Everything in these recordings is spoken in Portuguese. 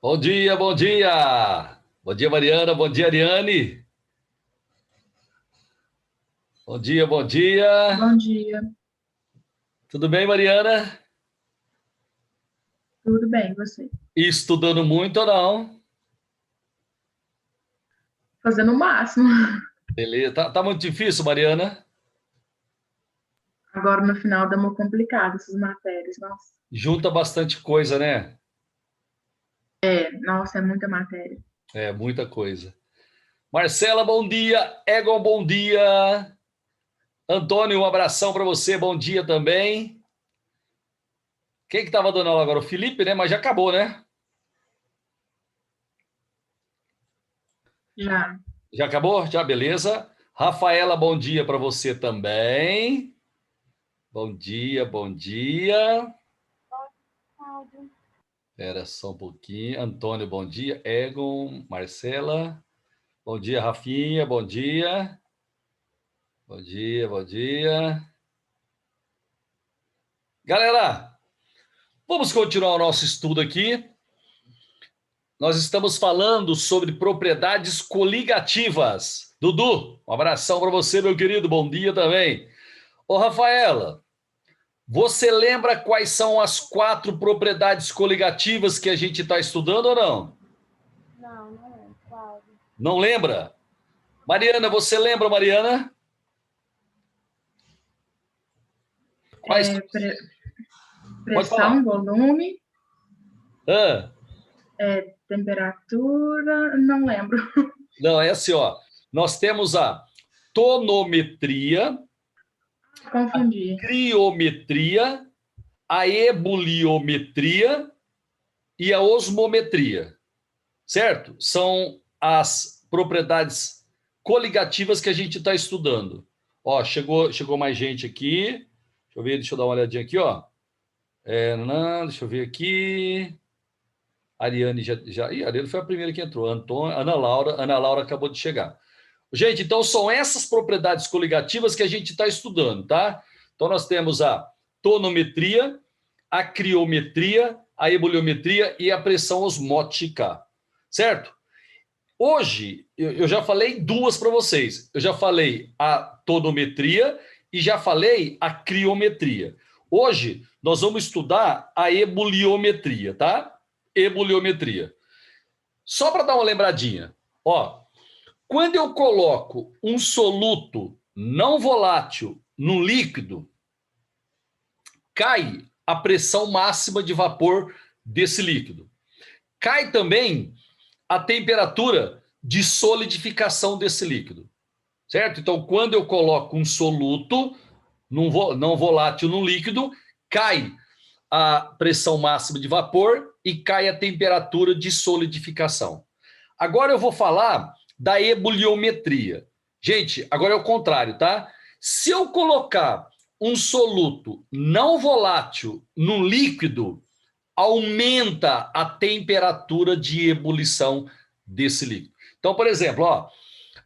Bom dia, bom dia! Bom dia, Mariana, bom dia, Ariane. Bom dia, bom dia. Bom dia, Tudo bem, Mariana? tudo bem, e você? Estudando muito ou não? Fazendo o máximo. Beleza. Tá muito difícil, Mariana? Agora no final dá uma complicada essas matérias. Nossa, Junta bastante coisa, né? nossa, é muita matéria. É, muita coisa. Marcela, bom dia. Egon, bom dia. Antônio, um abração para você, bom dia também. Quem que estava dando aula agora? O Felipe, né? Mas já acabou, né? Já. Já acabou? Já, beleza. Rafaela, bom dia para você também. Bom dia, bom dia. Espera só um pouquinho. Antônio, bom dia. Egon, Marcela. Bom dia, Rafinha. Bom dia. Bom dia, bom dia. Galera, vamos continuar o nosso estudo aqui. Nós estamos falando sobre propriedades coligativas. Dudu, um abração para você, meu querido. Bom dia também. Ô, Rafaela, você lembra quais são as 4 propriedades coligativas que a gente está estudando ou não? Não lembro. Qual? Não lembra? Mariana, você lembra, Mariana? Quais? É, Pode falar. pressão, volume, Ah, temperatura, não lembro. não, é assim, ó. Nós temos a tonometria, Confundi. criometria, a ebuliometria e a osmometria, certo? São as propriedades coligativas que a gente está estudando. Ó, chegou mais gente aqui. Deixa eu dar uma olhadinha aqui, ó. Deixa eu ver aqui. Ariane já. Ih, a Ariane foi a primeira que entrou. Ana Laura acabou de chegar. Gente, então são essas propriedades coligativas que a gente está estudando, tá? Então nós temos a tonometria, a criometria, a ebuliometria e a pressão osmótica, certo? Hoje, eu já falei 2 para vocês. Eu já falei a tonometria e já falei a criometria. Hoje, nós vamos estudar a ebuliometria, tá? Ebuliometria. Só para dar uma lembradinha, ó, quando eu coloco um soluto não volátil no líquido, cai a pressão máxima de vapor desse líquido. Cai também a temperatura de solidificação desse líquido, certo? Então, quando eu coloco um soluto não volátil no líquido, cai a pressão máxima de vapor e cai a temperatura de solidificação. Agora eu vou falar da ebuliometria. Gente, agora é o contrário, tá? Se eu colocar um soluto não volátil no líquido, aumenta a temperatura de ebulição desse líquido. Então, por exemplo, ó,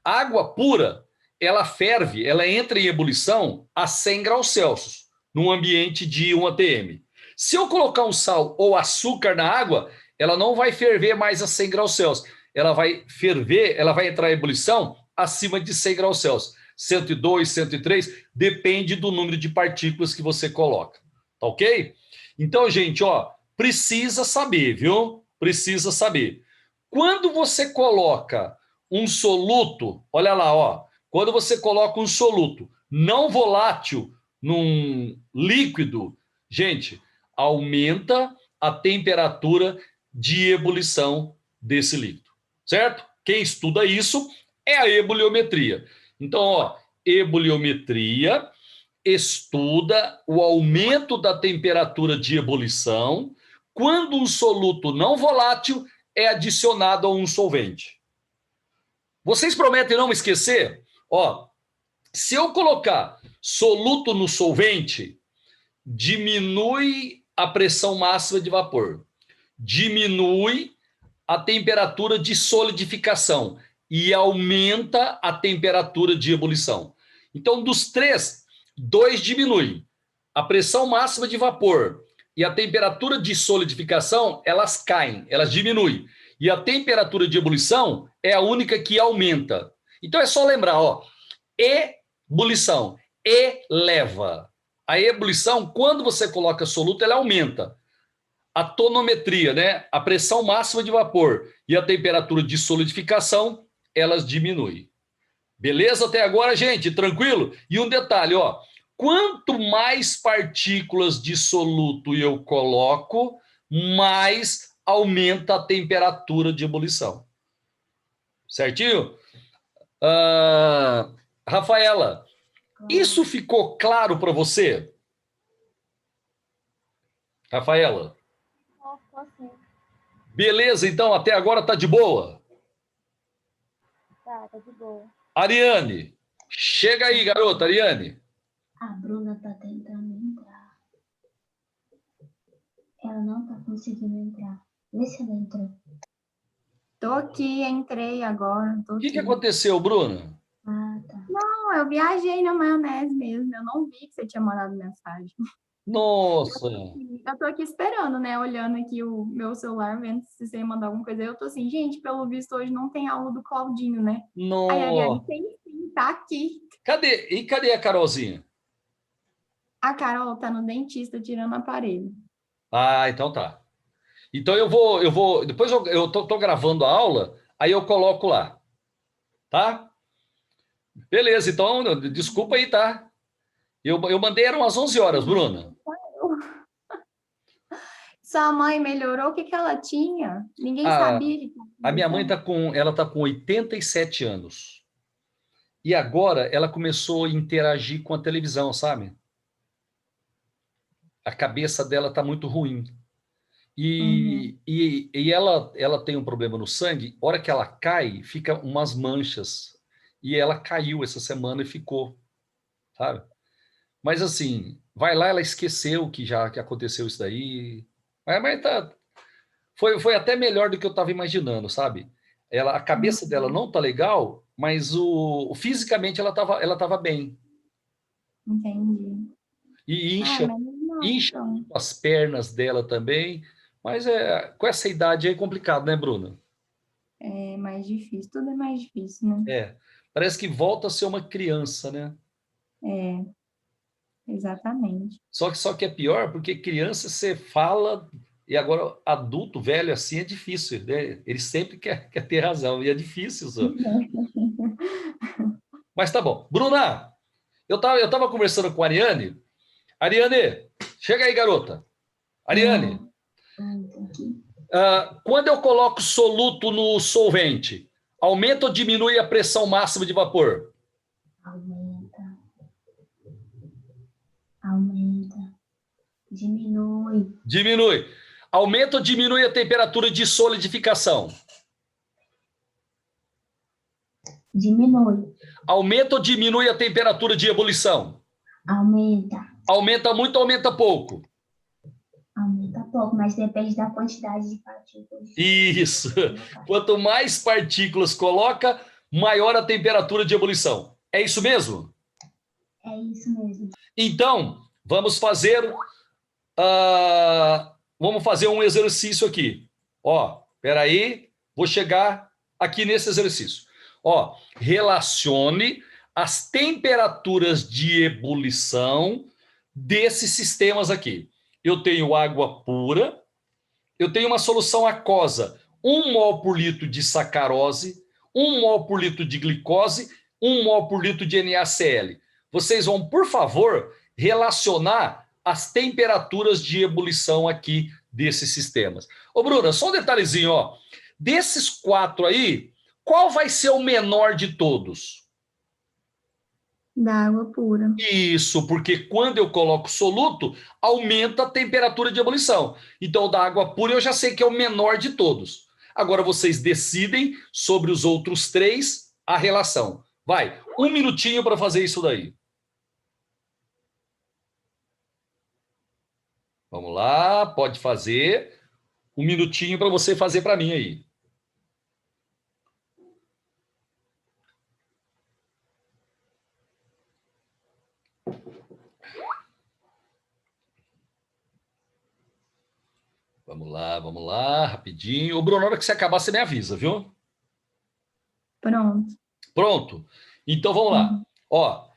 água pura, ela ferve, ela entra em ebulição a 100 graus Celsius, num ambiente de 1 atm. Se eu colocar um sal ou açúcar na água, ela não vai ferver mais a 100 graus Celsius. Ela vai ferver, ela vai entrar em ebulição acima de 100 graus Celsius. 102, 103, depende do número de partículas que você coloca. Tá ok? Então, gente, ó, precisa saber, viu? Precisa saber. Quando você coloca um soluto, olha lá, ó, quando você coloca um soluto não volátil num líquido, gente, aumenta a temperatura de ebulição desse líquido, certo? Quem estuda isso é a ebuliometria. Então, ó, ebuliometria estuda o aumento da temperatura de ebulição quando um soluto não volátil é adicionado a um solvente. Vocês prometem não esquecer? Ó, se eu colocar soluto no solvente, diminui a pressão máxima de vapor, diminui a temperatura de solidificação e aumenta a temperatura de ebulição. Então, dos 3, 2 diminui. A pressão máxima de vapor e a temperatura de solidificação, elas caem, elas diminuem. E a temperatura de ebulição é a única que aumenta. Então é só lembrar, ó, ebulição, eleva. A ebulição, quando você coloca soluto, ela aumenta. A tonometria, né? A pressão máxima de vapor e a temperatura de solidificação, elas diminuem. Beleza até agora, gente? Tranquilo? E um detalhe, ó. Quanto mais partículas de soluto eu coloco, mais aumenta a temperatura de ebulição. Certinho? Rafaela, isso ficou claro para você? Rafaela? Ficou assim. Beleza, então até agora tá de boa? Tá de boa. Ariane, chega aí, garota, Ariane. A Bruna tá tentando entrar. Ela não tá conseguindo entrar. Vê se ela entrou. Tô aqui, entrei agora. O que aconteceu, Bruna? Ah, tá. Não, eu viajei na maionese mesmo. Eu não vi que você tinha mandado mensagem. Nossa. Eu tô aqui esperando, né? Olhando aqui o meu celular, vendo se você ia mandar alguma coisa. Eu tô assim, gente, pelo visto hoje não tem aula do Claudinho, né? Aí a Ariane tem sim, tá aqui. Cadê a Carolzinha? A Carol tá no dentista tirando o aparelho. Ah, então tá. Então depois eu tô gravando a aula, aí eu coloco lá. Tá? Beleza, então, desculpa aí, tá? Eu mandei, eram às 11 horas, Bruna. Sua mãe melhorou? O que que ela tinha? Ninguém A, sabia que a minha mãe ela tá com 87 anos. E agora ela começou a interagir com a televisão, sabe? A cabeça dela tá muito ruim. E ela tem um problema no sangue, a hora que ela cai, fica umas manchas. E ela caiu essa semana e ficou, sabe? Mas assim, vai lá, ela esqueceu que aconteceu isso daí. Mas foi até melhor do que eu estava imaginando, sabe? A cabeça dela não tá legal, mas fisicamente ela tava bem. Entendi. E Ah, mas não, incha então. as pernas dela também. Mas com essa idade é complicado, né, Bruna? É mais difícil. Tudo é mais difícil, né? Parece que volta a ser uma criança, né? É, exatamente. Só que é pior porque criança você fala e agora adulto, velho assim é difícil, né? Ele sempre quer ter razão e é difícil só. Mas tá bom. Bruna, eu tava conversando com a Ariane. Ariane, chega aí, garota. Ariane, quando eu coloco soluto no solvente, aumenta ou diminui a pressão máxima de vapor? Aumenta. Aumenta. Diminui. Diminui. Aumenta ou diminui a temperatura de solidificação? Diminui. Aumenta ou diminui a temperatura de ebulição? Aumenta. Aumenta muito ou aumenta pouco? Aumenta pouco, mas depende da quantidade de partículas. Isso. Quanto mais partículas coloca, maior a temperatura de ebulição. É isso mesmo? É isso mesmo. Então, vamos fazer um exercício aqui. Ó, peraí, vou chegar aqui nesse exercício. Ó, relacione as temperaturas de ebulição desses sistemas aqui. Eu tenho água pura, eu tenho uma solução aquosa, 1 mol por litro de sacarose, 1 mol por litro de glicose, 1 mol por litro de NaCl. Vocês vão, por favor, relacionar as temperaturas de ebulição aqui desses sistemas. Ô, Bruna, só um detalhezinho, ó. Desses 4 aí, qual vai ser o menor de todos? Da água pura. Isso, porque quando eu coloco soluto, aumenta a temperatura de ebulição. Então, o da água pura eu já sei que é o menor de todos. Agora vocês decidem sobre os outros 3 a relação. Vai, 1 minutinho para fazer isso daí. Vamos lá, pode fazer. 1 minutinho para você fazer para mim aí. Vamos lá, rapidinho. Ô, Bruno, na hora que você acabar, você me avisa, viu? Pronto. Pronto. Então, vamos lá. Ó,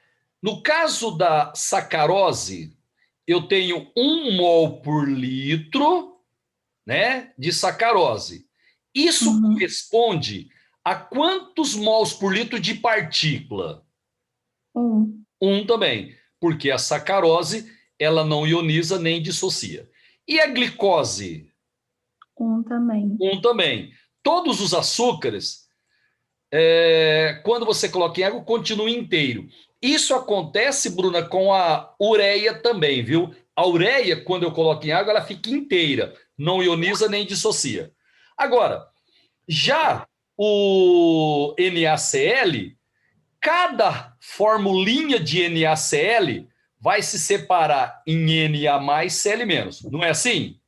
no caso da sacarose, eu tenho 1 mol por litro, né, de sacarose. Isso corresponde a quantos mols por litro de partícula? 1 também, porque a sacarose, ela não ioniza nem dissocia. E a glicose? 1 também. 1 também. Todos os açúcares, quando você coloca em água, continua inteiro. Isso acontece, Bruna, com a ureia também, viu? A ureia, quando eu coloco em água, ela fica inteira. Não ioniza nem dissocia. Agora, já o NaCl, cada formulinha de NaCl vai se separar em Na+, Cl-. Não é assim?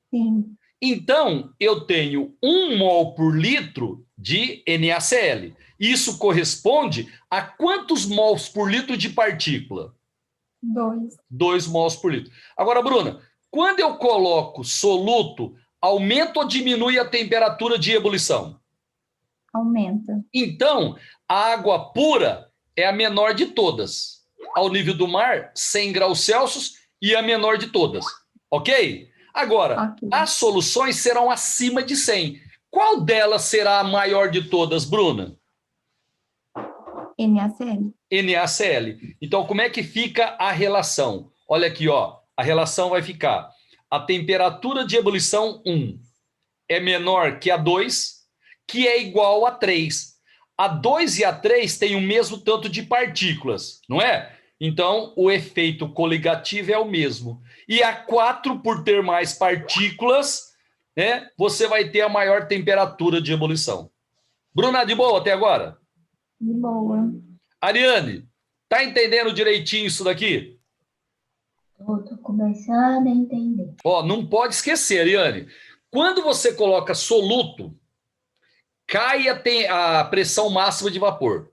Sim. Então, eu tenho 1 mol por litro de NaCl. Isso corresponde a quantos mols por litro de partícula? 2. 2 mols por litro. Agora, Bruna, quando eu coloco soluto, aumenta ou diminui a temperatura de ebulição? Aumenta. Então, a água pura é a menor de todas. Ao nível do mar, 100 graus Celsius, e a menor de todas. Ok? Agora, as soluções serão acima de 100. Qual delas será a maior de todas, Bruna? NaCl. NaCl. Então, como é que fica a relação? Olha aqui, ó. A relação vai ficar: a temperatura de ebulição 1 é menor que a 2, que é igual a 3. A 2 e a 3 têm o mesmo tanto de partículas, não é? Então, o efeito coligativo é o mesmo. E a 4, por ter mais partículas, né, você vai ter a maior temperatura de ebulição. Bruna, de boa até agora? De boa. Ariane, tá entendendo direitinho isso daqui? Tô começando a entender. Ó, não pode esquecer, Ariane. Quando você coloca soluto, cai a pressão máxima de vapor.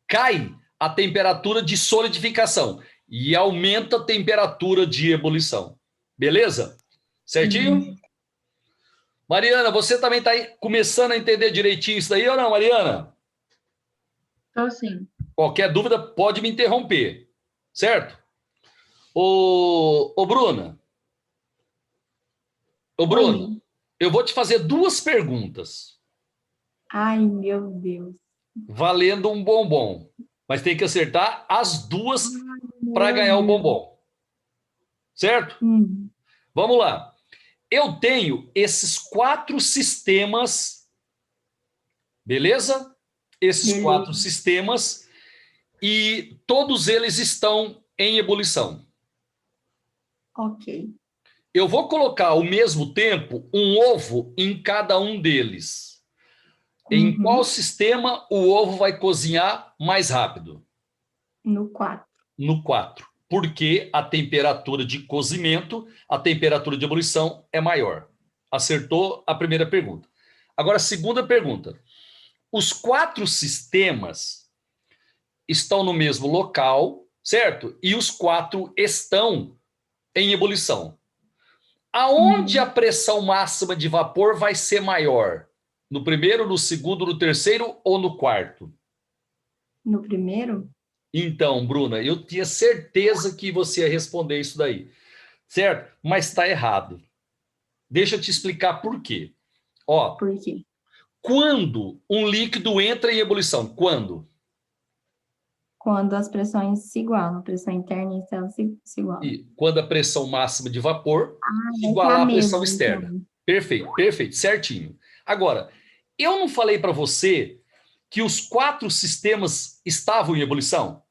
Cai a temperatura de solidificação e aumenta a temperatura de ebulição. Beleza? Certinho? Mariana, você também está começando a entender direitinho isso daí ou não, Mariana? Tô sim. Qualquer dúvida pode me interromper, certo? Ô Bruna. Ô Bruna, Oi. eu vou te fazer 2 perguntas. Ai, meu Deus. Valendo um bombom. Mas tem que acertar as 2 para ganhar o bombom. Certo? Vamos lá. Eu tenho esses 4 sistemas, beleza? Esses 4 sistemas, e todos eles estão em ebulição. Ok. Eu vou colocar ao mesmo tempo um ovo em cada um deles. Em qual sistema o ovo vai cozinhar mais rápido? No 4. No 4. Porque a temperatura de cozimento, a temperatura de ebulição é maior. Acertou a primeira pergunta. Agora, a segunda pergunta. Os 4 sistemas estão no mesmo local, certo? E os 4 estão em ebulição. Aonde a pressão máxima de vapor vai ser maior? No primeiro, no segundo, no terceiro ou no quarto? No primeiro? Então, Bruna, eu tinha certeza que você ia responder isso daí, certo? Mas está errado. Deixa eu te explicar por quê. Ó, por quê? Quando um líquido entra em ebulição? Quando? Quando as pressões se igualam, a pressão interna e externa se igualam. E quando a pressão máxima de vapor se igualar à pressão externa. Então. Perfeito, perfeito, certinho. Agora, eu não falei para você que os 4 sistemas estavam em ebulição?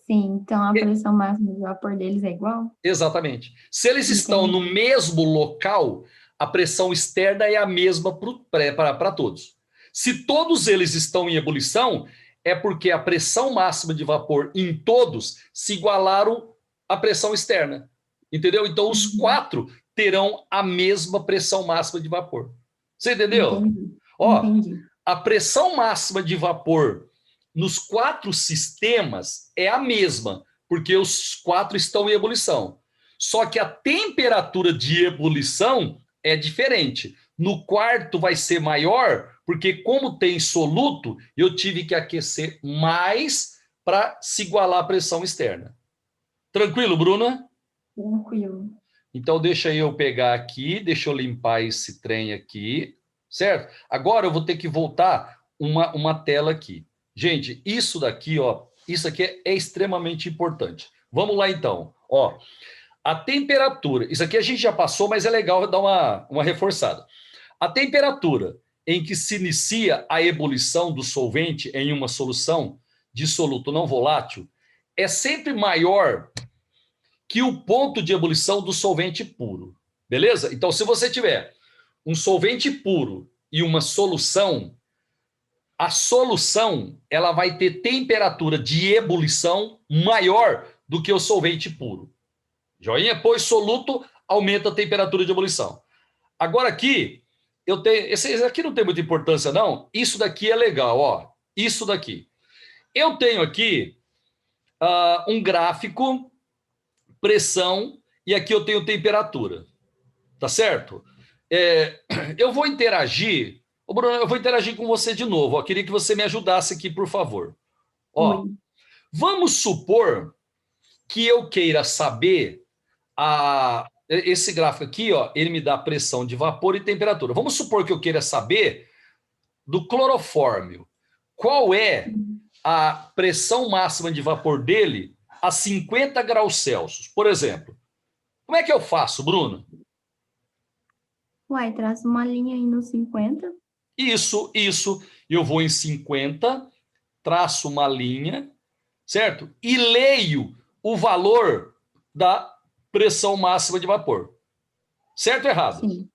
Sim, então a pressão máxima de vapor deles é igual? Exatamente. Se eles estão no mesmo local, a pressão externa é a mesma para todos. Se todos eles estão em ebulição, é porque a pressão máxima de vapor em todos se igualaram à pressão externa. Entendeu? Então, os 4 terão a mesma pressão máxima de vapor. Você entendeu? Entendi. Ó, Entendi. A pressão máxima de vapor nos 4 sistemas é a mesma, porque os 4 estão em ebulição. Só que a temperatura de ebulição é diferente. No quarto vai ser maior, porque como tem soluto, eu tive que aquecer mais para se igualar à pressão externa. Tranquilo, Bruna? Tranquilo. Então, deixa eu pegar aqui, deixa eu limpar esse trem aqui, certo? Agora eu vou ter que voltar uma tela aqui. Gente, isso daqui, ó, isso aqui é extremamente importante. Vamos lá, então. Ó, a temperatura, isso aqui a gente já passou, mas é legal dar uma reforçada. A temperatura em que se inicia a ebulição do solvente em uma solução de soluto não volátil é sempre maior que o ponto de ebulição do solvente puro. Beleza? Então, se você tiver um solvente puro e uma solução, a solução ela vai ter temperatura de ebulição maior do que o solvente puro. Joinha? Pois soluto aumenta a temperatura de ebulição. Agora aqui, eu tenho. Esse aqui não tem muita importância, não. Isso daqui é legal, ó. Isso daqui. Eu tenho aqui um gráfico, pressão, e aqui eu tenho temperatura. Tá certo? Eu vou interagir. Ô, Bruno, eu vou interagir com você de novo. Ó. Queria que você me ajudasse aqui, por favor. Ó, vamos supor que eu queira saber esse gráfico aqui, ó, ele me dá pressão de vapor e temperatura. Vamos supor que eu queira saber do clorofórmio. Qual é a pressão máxima de vapor dele a 50 graus Celsius, por exemplo? Como é que eu faço, Bruno? Uai, traça uma linha aí no 50. Isso. Eu vou em 50, traço uma linha, certo? E leio o valor da pressão máxima de vapor. Certo ou errado? Sim,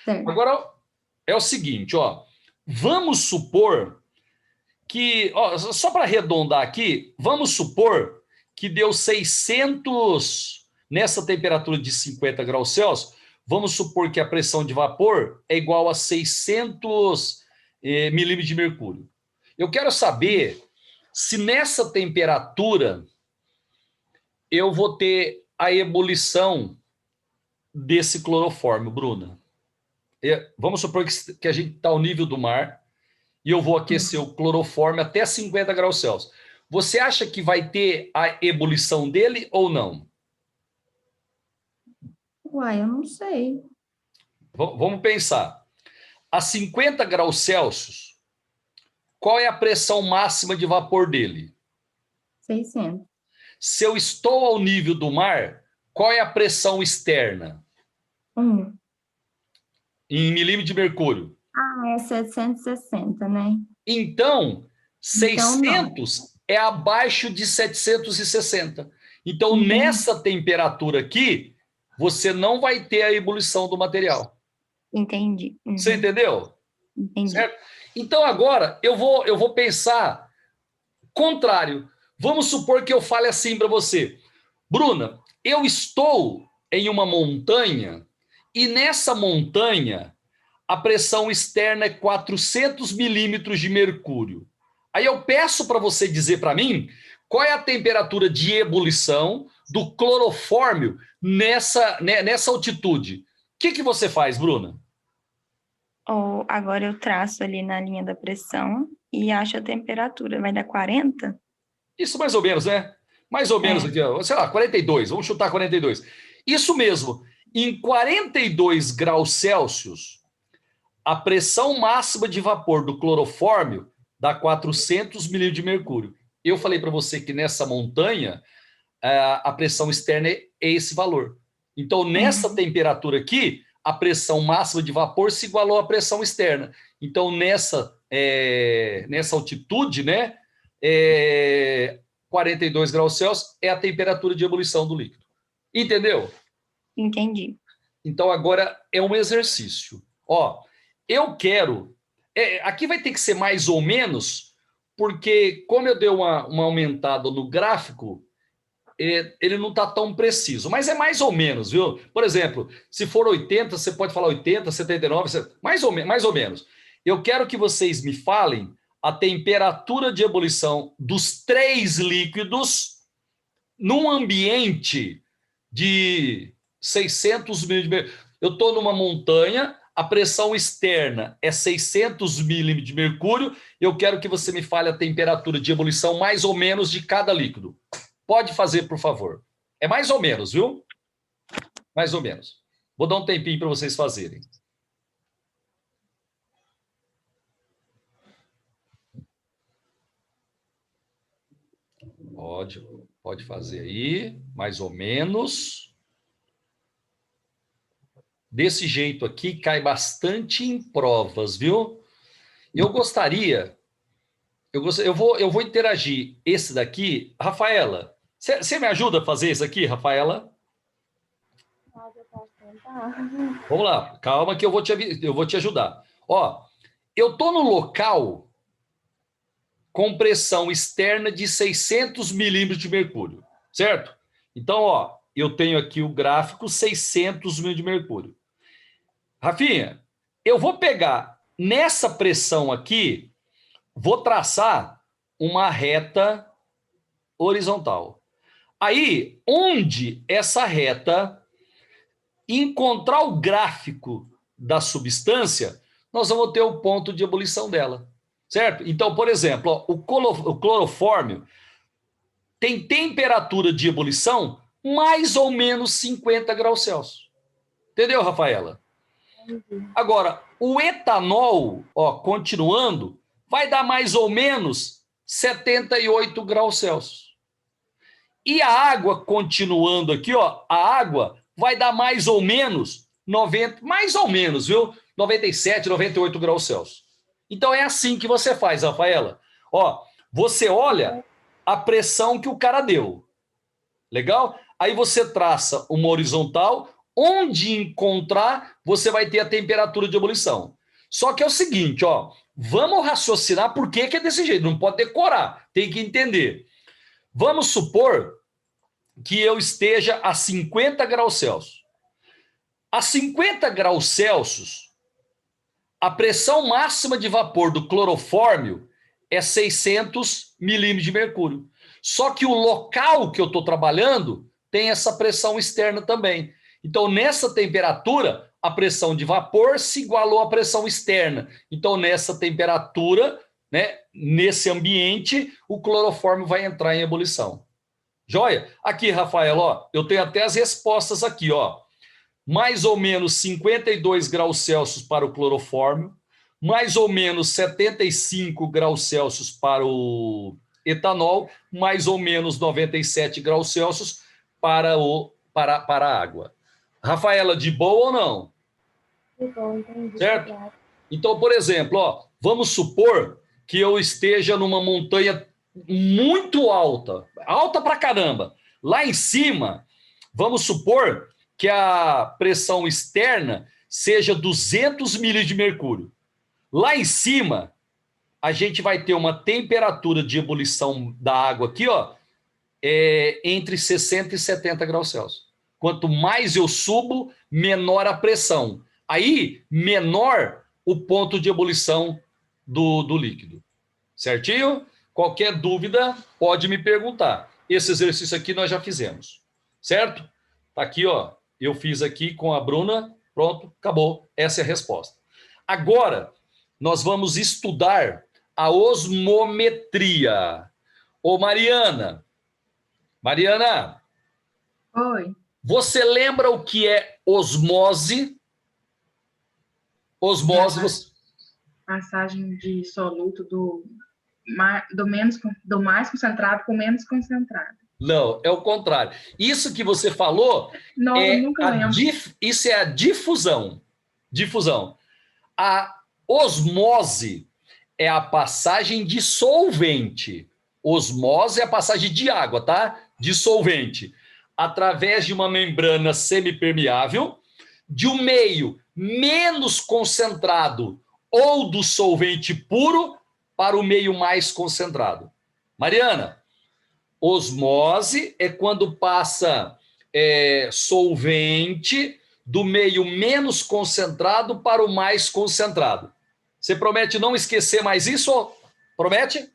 certo. Agora, é o seguinte, ó. Vamos supor que, ó, só para arredondar aqui, vamos supor que deu 600, nessa temperatura de 50 graus Celsius, vamos supor que a pressão de vapor é igual a 600 milímetros de mercúrio. Eu quero saber se nessa temperatura eu vou ter a ebulição desse clorofórmio, Bruna. Vamos supor que a gente está ao nível do mar e eu vou aquecer o clorofórmio até 50 graus Celsius. Você acha que vai ter a ebulição dele ou não? Uai, eu não sei. Vamos pensar. A 50 graus Celsius, qual é a pressão máxima de vapor dele? 600. Se eu estou ao nível do mar, qual é a pressão externa? 1. Em milímetro de mercúrio. Ah, é 760, né? Então, 600 não. é abaixo de 760. Então, nessa temperatura aqui, você não vai ter a ebulição do material. Entendi. Você entendeu? Entendi. Certo? Então, agora, eu vou pensar contrário. Vamos supor que eu fale assim para você. Bruna, eu estou em uma montanha e nessa montanha a pressão externa é 400 milímetros de mercúrio. Aí eu peço para você dizer para mim qual é a temperatura de ebulição do clorofórmio nessa altitude. O que você faz, Bruna? Ou agora eu traço ali na linha da pressão e acho a temperatura. Vai dar 40? Isso mais ou menos, né? Mais ou menos, aqui, sei lá, 42. Vamos chutar 42. Isso mesmo. Em 42 graus Celsius, a pressão máxima de vapor do clorofórmio dá 400 milímetros de mercúrio. Eu falei para você que nessa montanha, a pressão externa é esse valor. Então, nessa temperatura aqui, a pressão máxima de vapor se igualou à pressão externa. Então, nessa altitude, né, 42 graus Celsius é a temperatura de ebulição do líquido. Entendeu? Entendi. Então, agora é um exercício. Ó, eu quero... aqui vai ter que ser mais ou menos, porque como eu dei uma aumentada no gráfico, ele não está tão preciso, mas é mais ou menos, viu? Por exemplo, se for 80, você pode falar 80, 79, mais ou menos. Eu quero que vocês me falem a temperatura de ebulição dos 3 líquidos num ambiente de 600 milímetros. eu estou numa montanha, a pressão externa é 600 milímetros de mercúrio, eu quero que você me fale a temperatura de ebulição mais ou menos de cada líquido. Pode fazer, por favor. É mais ou menos, viu? Mais ou menos. Vou dar um tempinho para vocês fazerem. Pode fazer aí, mais ou menos. Desse jeito aqui, cai bastante em provas, viu? Eu vou interagir esse daqui. Rafaela, você me ajuda a fazer isso aqui, Rafaela? Mas eu posso tentar. Vamos lá, calma que eu vou te ajudar. Ó, eu estou no local com pressão externa de 600 milímetros de mercúrio, certo? Então, ó, eu tenho aqui o gráfico 600 milímetros de mercúrio. Rafinha, eu vou pegar nessa pressão aqui, vou traçar uma reta horizontal. Aí, onde essa reta encontrar o gráfico da substância, nós vamos ter o ponto de ebulição dela. Certo? Então, por exemplo, ó, o clorofórmio tem temperatura de ebulição mais ou menos 50 graus Celsius. Entendeu, Rafaela? Agora, o etanol, ó, continuando, vai dar mais ou menos 78 graus Celsius. E a água, continuando aqui, ó, a água vai dar mais ou menos 90, mais ou menos, viu? 97, 98 graus Celsius. Então é assim que você faz, Rafaela. Ó, você olha a pressão que o cara deu. Legal? Aí você traça uma horizontal, onde encontrar, você vai ter a temperatura de ebulição. Só que é o seguinte, ó, vamos raciocinar por que é desse jeito, não pode decorar, tem que entender. Vamos supor que eu esteja a 50 graus Celsius. A 50 graus Celsius, a pressão máxima de vapor do clorofórmio é 600 milímetros de mercúrio. Só que o local que eu estou trabalhando tem essa pressão externa também. Então, nessa temperatura, a pressão de vapor se igualou à pressão externa. Então, nessa temperatura, né, nesse ambiente, o clorofórmio vai entrar em ebulição. Joia? Aqui, Rafael, ó, eu tenho até as respostas aqui, ó. Mais ou menos 52 graus Celsius para o clorofórmio, mais ou menos 75 graus Celsius para o etanol, mais ou menos 97 graus Celsius para a água. Rafaela, de boa ou não? De bom, entendi. Certo? Então, por exemplo, ó, vamos supor que eu esteja numa montanha muito alta, alta pra caramba. Lá em cima, vamos supor que a pressão externa seja 200 milímetros de mercúrio. Lá em cima, a gente vai ter uma temperatura de ebulição da água aqui, ó, entre 60 e 70 graus Celsius. Quanto mais eu subo, menor a pressão. Aí, menor o ponto de ebulição do líquido. Certinho? Qualquer dúvida, pode me perguntar. Esse exercício aqui nós já fizemos. Certo? Tá aqui, ó. Eu fiz aqui com a Bruna. Pronto, acabou. Essa é a resposta. Agora, nós vamos estudar a osmometria. Ô, Mariana. Mariana. Oi. Você lembra o que é osmose? Osmose. Passagem de soluto do mais concentrado para o menos concentrado. Não, é o contrário. Isso que você falou, não, nunca lembro. Isso é a difusão. Difusão. A osmose é a passagem de solvente. Osmose é a passagem de água, tá? De solvente. Através de uma membrana semipermeável, de um meio menos concentrado ou do solvente puro para o meio mais concentrado. Mariana, osmose é quando passa solvente do meio menos concentrado para o mais concentrado. Você promete não esquecer mais isso? Promete?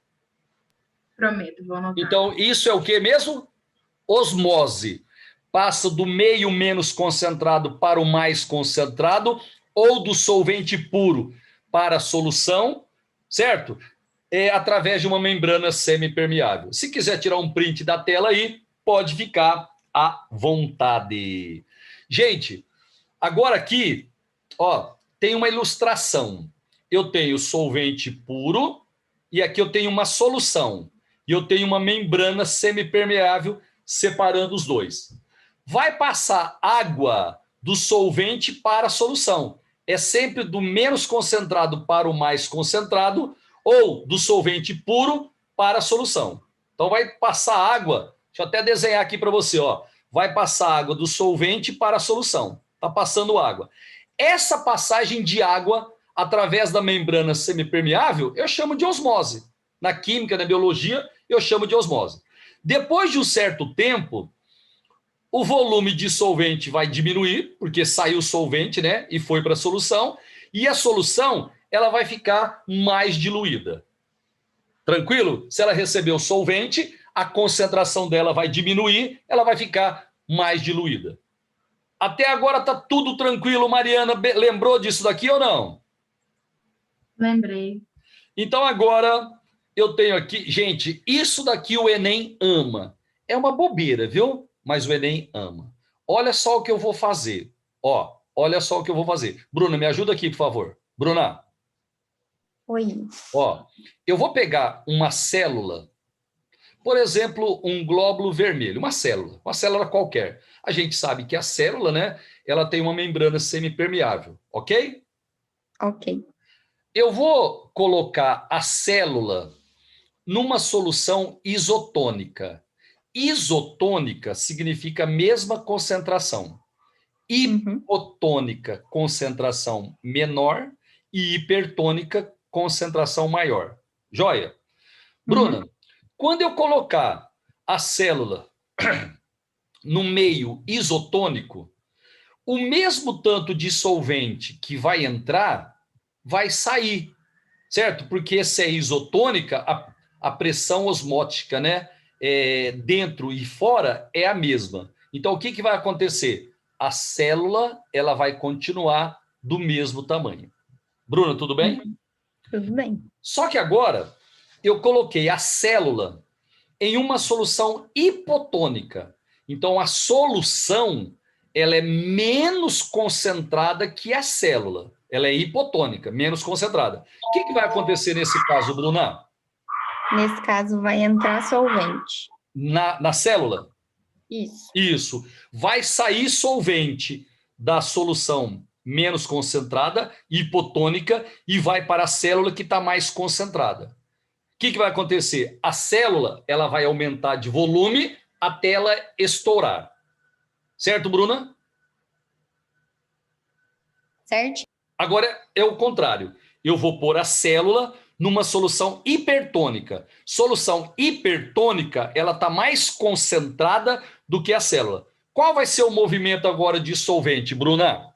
Prometo, vou anotar. Então, isso é o que mesmo? Osmose. passa do meio menos concentrado para o mais concentrado ou do solvente puro para a solução, certo? Através de uma membrana semipermeável. Se quiser tirar um print da tela aí, pode ficar à vontade. Gente, agora aqui, ó, tem uma ilustração. Eu tenho solvente puro e aqui eu tenho uma solução. E eu tenho uma membrana semipermeável separando os dois. Vai passar água do solvente para a solução. É sempre do menos concentrado para o mais concentrado ou do solvente puro para a solução. Então vai passar água, deixa eu até desenhar aqui para você, ó. Vai passar água do solvente para a solução. Está passando água. Essa passagem de água através da membrana semipermeável, eu chamo de osmose. Na química, na biologia, eu chamo de osmose. Depois de um certo tempo, o volume de solvente vai diminuir, porque saiu o solvente, né, e foi para a solução, e a solução ela vai ficar mais diluída. Tranquilo? Se ela recebeu solvente, a concentração dela vai diminuir, ela vai ficar mais diluída. Até agora está tudo tranquilo, Mariana. Lembrou disso daqui ou não? Lembrei. Então agora eu tenho aqui... Gente, isso daqui o Enem ama. É uma bobeira, viu? Mas o Enem ama. Olha só o que eu vou fazer. Ó, olha só o que eu vou fazer. Bruna, me ajuda aqui, por favor. Bruna. Oi. Ó, eu vou pegar uma célula, por exemplo, um glóbulo vermelho, uma célula qualquer. A gente sabe que a célula, né, ela tem uma membrana semipermeável, ok? Ok. Eu vou colocar a célula numa solução isotônica. Isotônica significa mesma concentração. Hipotônica, concentração menor, e hipertônica, concentração maior. Joia? Bruna, quando eu colocar a célula no meio isotônico, o mesmo tanto de solvente que vai entrar, vai sair, certo? Porque se é isotônica, a pressão osmótica, né, dentro e fora é a mesma. Então, o que vai acontecer? A célula ela vai continuar do mesmo tamanho. Bruna, tudo bem? Tudo bem. Só que agora eu coloquei a célula em uma solução hipotônica. Então, a solução ela é menos concentrada que a célula. Ela é hipotônica, menos concentrada. O que vai acontecer nesse caso, Bruna? Nesse caso, vai entrar solvente. Na célula? Isso. Isso. Vai sair solvente da solução menos concentrada, hipotônica, e vai para a célula que está mais concentrada. O que vai acontecer? A célula ela vai aumentar de volume até ela estourar. Certo, Bruna? Certo? Agora é o contrário. Eu vou pôr a célula numa solução hipertônica. Solução hipertônica, ela está mais concentrada do que a célula. Qual vai ser o movimento agora de solvente, Bruna?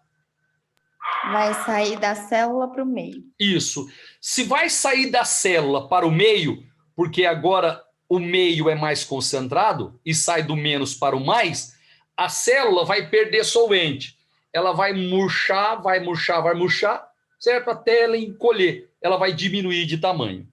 Vai sair da célula para o meio. Isso. Se vai sair da célula para o meio, porque agora o meio é mais concentrado e sai do menos para o mais, a célula vai perder solvente. Ela vai murchar, certo? Até ela encolher. Ela vai diminuir de tamanho.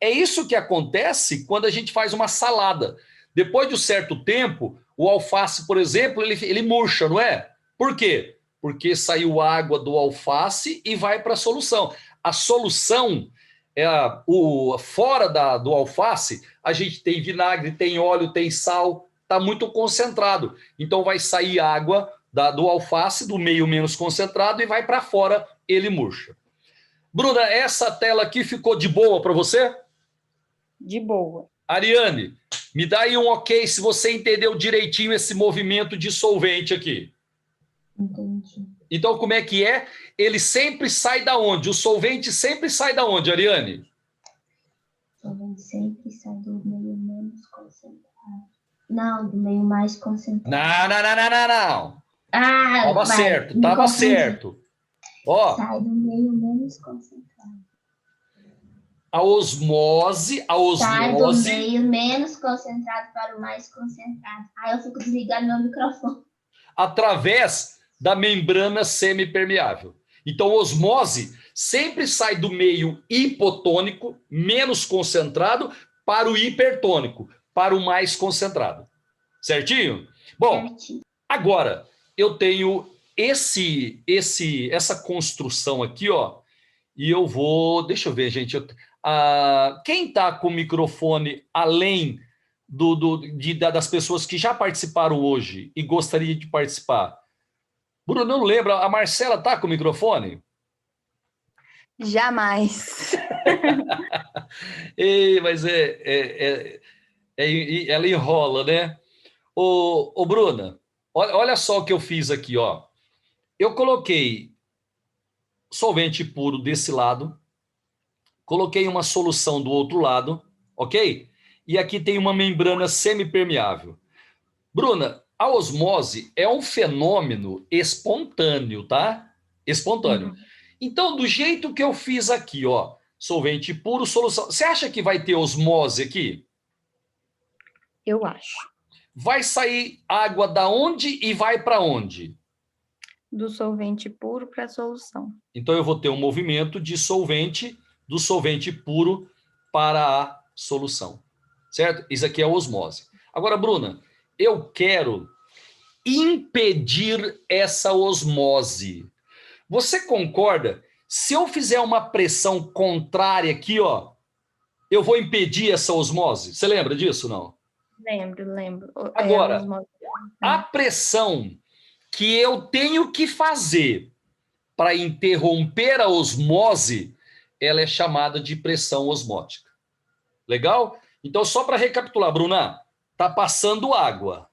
É isso que acontece quando a gente faz uma salada. Depois de um certo tempo, o alface, por exemplo, ele murcha, não é? Por quê? Porque saiu água do alface e vai para a solução. A solução, fora do alface, a gente tem vinagre, tem óleo, tem sal, está muito concentrado. Então vai sair água do alface, do meio menos concentrado, e vai para fora, ele murcha. Bruna, essa tela aqui ficou de boa para você? De boa. Ariane, me dá aí um ok se você entendeu direitinho esse movimento de solvente aqui. Entendi. Então, como é que é? Ele sempre sai da onde? O solvente sempre sai da onde, Ariane? O solvente sempre sai do meio menos concentrado. Não, do meio mais concentrado. Não. Ah, Tava certo. Ó, sai do meio menos concentrado. a osmose... Sai do meio menos concentrado para o mais concentrado. Aí eu fico desligando meu microfone. através da membrana semipermeável. Então, osmose sempre sai do meio hipotônico, menos concentrado, para o hipertônico, para o mais concentrado. Certinho? Bom, Certinho. agora eu tenho essa construção aqui, ó, e eu vou... Deixa eu ver, gente. Quem está com o microfone além das pessoas que já participaram hoje e gostaria de participar? Bruno, não lembro. A Marcela está com o microfone? Jamais. Mas ela enrola, né? Ô, Bruna, olha só o que eu fiz aqui, ó. Eu coloquei solvente puro desse lado, coloquei uma solução do outro lado, ok? E aqui tem uma membrana semipermeável. Bruna, a osmose é um fenômeno espontâneo, tá? Espontâneo. Uhum. Então, do jeito que eu fiz aqui, ó, solvente puro, solução. Você acha que vai ter osmose aqui? Eu acho. Vai sair água da onde e vai para onde? Do solvente puro para a solução. Então, eu vou ter um movimento de solvente, do solvente puro para a solução. Certo? Isso aqui é a osmose. Agora, Bruna, eu quero impedir essa osmose. Você concorda? Se eu fizer uma pressão contrária aqui, ó, eu vou impedir essa osmose? Você lembra disso, não? Lembro. Agora, osmose. a pressão que eu tenho que fazer para interromper a osmose, ela é chamada de pressão osmótica. Legal? Então, só para recapitular, Bruna, tá passando água.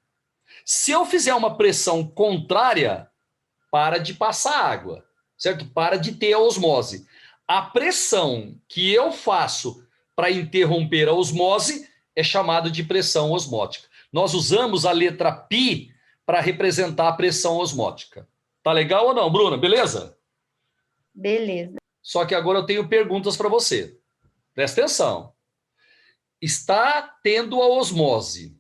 Se eu fizer uma pressão contrária, para de passar água, certo? Para de ter a osmose. A pressão que eu faço para interromper a osmose é chamada de pressão osmótica. Nós usamos a letra π para representar a pressão osmótica. Tá legal ou não, Bruna? Beleza? Beleza. Só que agora eu tenho perguntas para você. Presta atenção. Está tendo a osmose.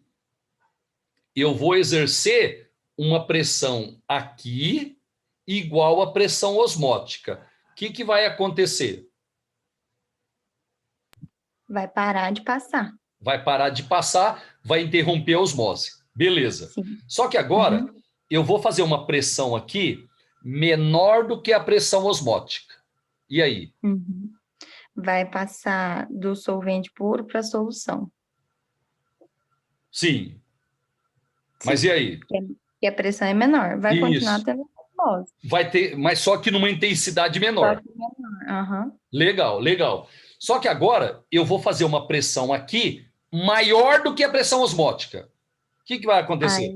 Eu vou exercer uma pressão aqui igual à pressão osmótica. O que vai acontecer? Vai parar de passar. Vai parar de passar, vai interromper a osmose. Beleza. Sim. Só que agora eu vou fazer uma pressão aqui menor do que a pressão osmótica. E aí? Uhum. Vai passar do solvente puro para a solução. Sim. Mas e aí? E a pressão é menor. Vai continuar tendo osmose. Vai ter, mas só que numa intensidade menor. Só que menor. Uhum. Legal, legal. Só que agora eu vou fazer uma pressão aqui maior do que a pressão osmótica. O que vai acontecer? Aí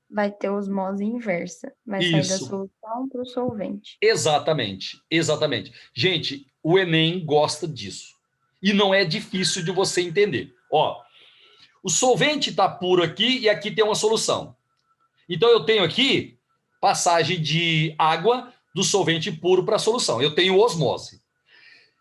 vai ter osmose inversa. Vai sair da solução para o solvente. Exatamente, exatamente. Gente, o Enem gosta disso. E não é difícil de você entender. Ó, o solvente está puro aqui e aqui tem uma solução. Então eu tenho aqui passagem de água do solvente puro para a solução. Eu tenho osmose.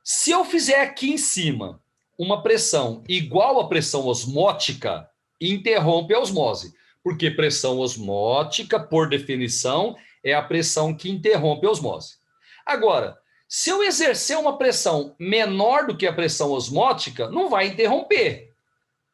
Se eu fizer aqui em cima uma pressão igual à pressão osmótica, interrompe a osmose. Porque pressão osmótica, por definição, é a pressão que interrompe a osmose. Agora, se eu exercer uma pressão menor do que a pressão osmótica, não vai interromper.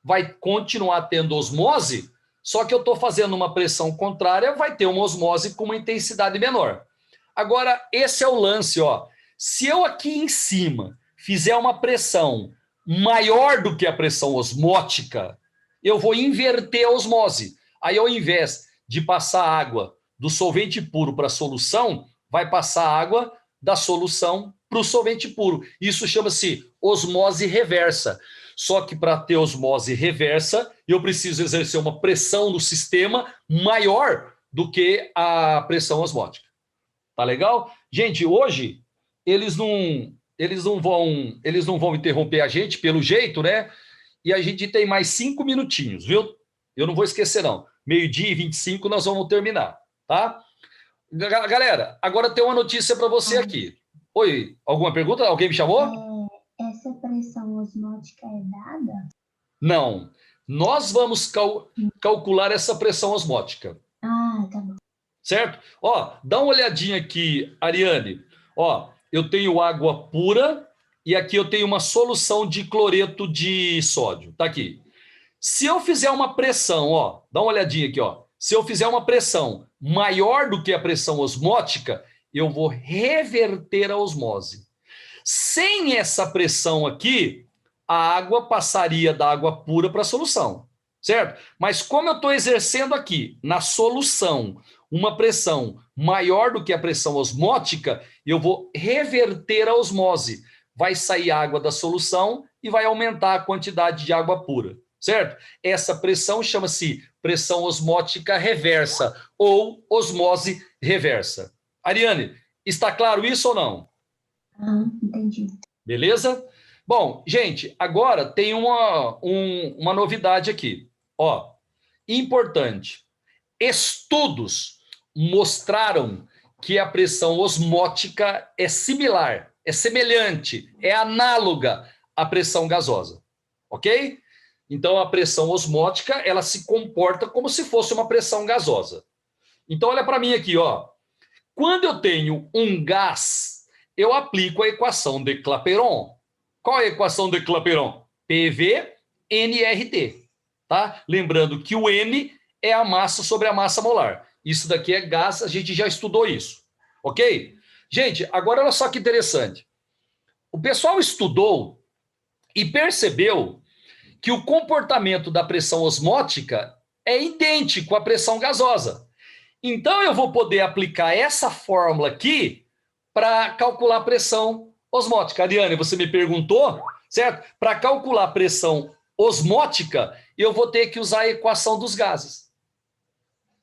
Vai continuar tendo osmose, só que eu estou fazendo uma pressão contrária, vai ter uma osmose com uma intensidade menor. Agora, esse é o lance, ó. Se eu aqui em cima fizer uma pressão maior do que a pressão osmótica, eu vou inverter a osmose. Aí, ao invés de passar água do solvente puro para a solução, vai passar água da solução para o solvente puro. Isso chama-se osmose reversa. Só que para ter osmose reversa, eu preciso exercer uma pressão no sistema maior do que a pressão osmótica. Tá legal? Gente, hoje eles não vão interromper a gente pelo jeito, né? E a gente tem mais 5 minutinhos, viu? Eu não vou esquecer, não. 12h25 nós vamos terminar, tá? Galera, agora tem uma notícia para você aqui. Oi, alguma pergunta? Alguém me chamou? Essa pressão osmótica é dada? Não. Nós vamos calcular essa pressão osmótica. Ah, tá bom. certo? Ó, dá uma olhadinha aqui, Ariane. Ó, eu tenho água pura e aqui eu tenho uma solução de cloreto de sódio. Tá aqui. Se eu fizer uma pressão, ó, dá uma olhadinha aqui, ó. Se eu fizer uma pressão maior do que a pressão osmótica, eu vou reverter a osmose. Sem essa pressão aqui, a água passaria da água pura para a solução, certo? Mas como eu estou exercendo aqui, na solução, uma pressão maior do que a pressão osmótica, eu vou reverter a osmose. Vai sair água da solução e vai aumentar a quantidade de água pura, certo? Essa pressão chama-se pressão osmótica reversa ou osmose reversa. Ariane, está claro isso ou não? Entendi. Beleza? Bom, gente, agora tem uma novidade aqui. Ó, importante. Estudos mostraram que a pressão osmótica é similar, é semelhante, é análoga à pressão gasosa. Ok? Então, a pressão osmótica, ela se comporta como se fosse uma pressão gasosa. Então, olha para mim aqui, ó. Quando eu tenho um gás, eu aplico a equação de Clapeyron. Qual é a equação de Clapeyron? PV nRT. Tá? Lembrando que o N é a massa sobre a massa molar. Isso daqui é gás, a gente já estudou isso. Ok? Gente, agora olha só que interessante. O pessoal estudou e percebeu que o comportamento da pressão osmótica é idêntico à pressão gasosa. Então, eu vou poder aplicar essa fórmula aqui para calcular a pressão osmótica. Ariane, você me perguntou, certo? Para calcular a pressão osmótica, eu vou ter que usar a equação dos gases.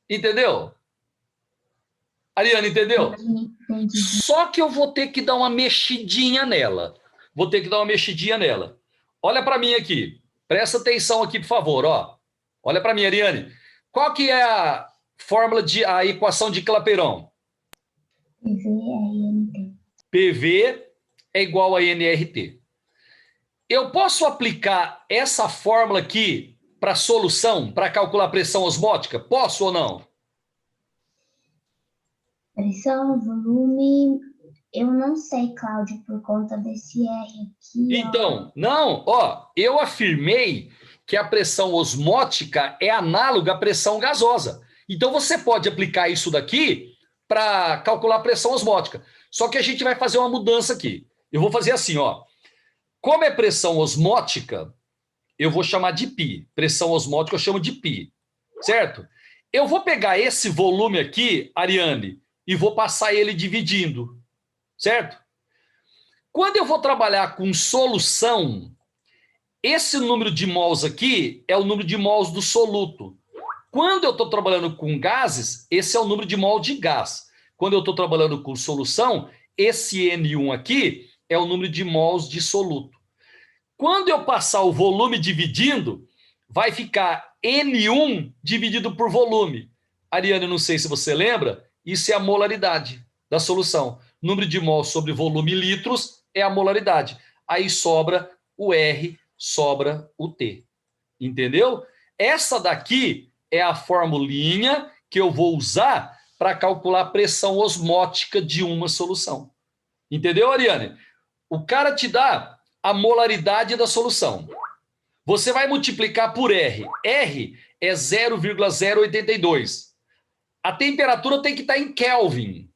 Entendeu? Ariane, entendeu? Entendi. Só que eu vou ter que dar uma mexidinha nela. Vou ter que dar uma mexidinha nela. Olha para mim aqui. Presta atenção aqui, por favor. Ó. Olha para mim, Ariane. Qual que é a fórmula a equação de Clapeyron? PV-RNT. PV é igual a nRT. Eu posso aplicar essa fórmula aqui para solução, para calcular a pressão osmótica? Posso ou não? Pressão, volume, eu não sei, Cláudio, por conta desse R aqui. Então, não, ó, eu afirmei que a pressão osmótica é análoga à pressão gasosa. Então, você pode aplicar isso daqui para calcular a pressão osmótica. Só que a gente vai fazer uma mudança aqui. Eu vou fazer assim, ó. Como é pressão osmótica, eu vou chamar de π. Pressão osmótica eu chamo de π, certo? Eu vou pegar esse volume aqui, Ariane, e vou passar ele dividindo, certo? Quando eu vou trabalhar com solução, esse número de mols aqui é o número de mols do soluto. Quando eu estou trabalhando com gases, esse é o número de mol de gás. Quando eu estou trabalhando com solução, esse N1 aqui é o número de mols de soluto. Quando eu passar o volume dividindo, vai ficar N1 dividido por volume. Ariane, não sei se você lembra, isso é a molaridade da solução. Número de mol sobre volume litros é a molaridade. Aí sobra o R, sobra o T. Entendeu? Essa daqui é a formulinha que eu vou usar para calcular a pressão osmótica de uma solução. Entendeu, Ariane? O cara te dá a molaridade da solução. Você vai multiplicar por R. R é 0,082. A temperatura tem que estar em Kelvin.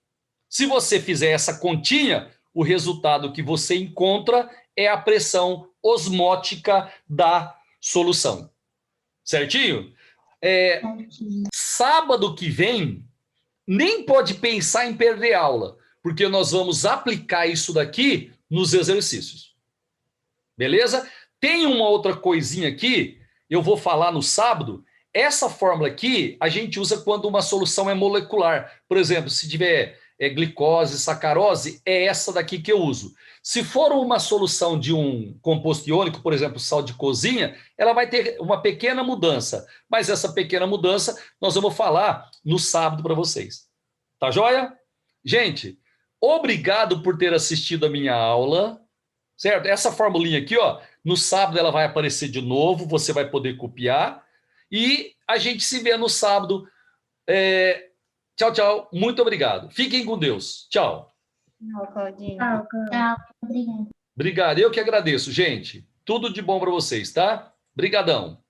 Se você fizer essa continha, o resultado que você encontra é a pressão osmótica da solução. Certinho? Sábado que vem, nem pode pensar em perder aula, porque nós vamos aplicar isso daqui nos exercícios. Beleza? Tem uma outra coisinha aqui, eu vou falar no sábado. Essa fórmula aqui, a gente usa quando uma solução é molecular. Por exemplo, se tiver glicose, sacarose, é essa daqui que eu uso. Se for uma solução de um composto iônico, por exemplo, sal de cozinha, ela vai ter uma pequena mudança. Mas essa pequena mudança nós vamos falar no sábado para vocês. Tá joia? Gente, obrigado por ter assistido a minha aula. Certo? Essa formulinha aqui, ó, no sábado ela vai aparecer de novo, você vai poder copiar. E a gente se vê no sábado Tchau, tchau. Muito obrigado. Fiquem com Deus. Tchau. Tchau, Claudinha. Tchau, Cláudia. Tchau, obrigada. Obrigado. Eu que agradeço, gente. Tudo de bom para vocês, tá? Brigadão.